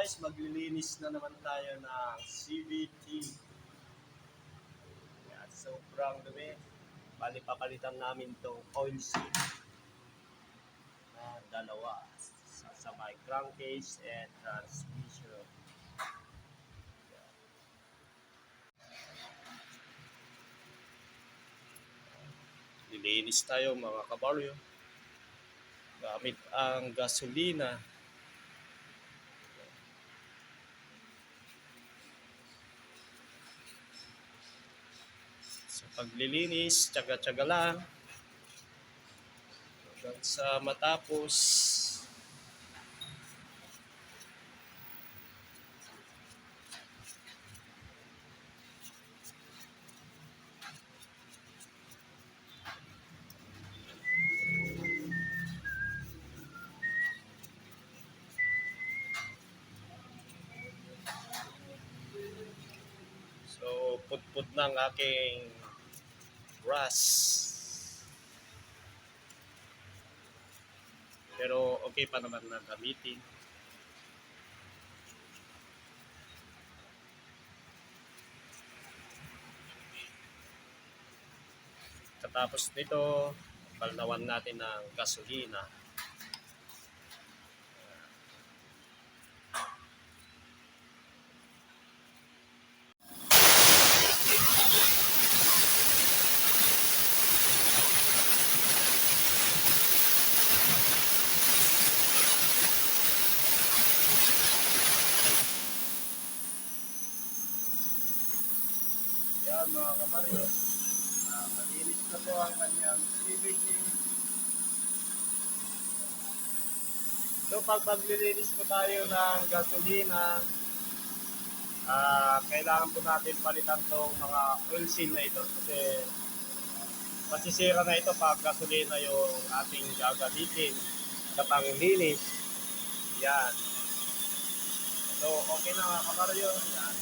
guys, maglilinis na naman tayo ng CVT. Yan, sobrang dumi. Bali papalitan namin tong oil seal na dalawa sa may crankcase and transmission. Lilinis tayo mga kabaryo gamit ang gasolina. Sa paglilinis, tsaga-tsaga lang hanggang sa matapos. So, put-put ng aking brush. Pero okay pa naman na gamitin. Katapos nito, balnawan natin ng gasolina. Yan mga kabaryo, malinis na po ang kanyang CVT. So pag maglilinis po tayo ng gasolina, kailangan po natin palitan tong mga oil seal na ito kasi masisira na ito pag gasolina yung ating gagamitin sa panglinis. Yan. So okay na mga kabaryo. Yan.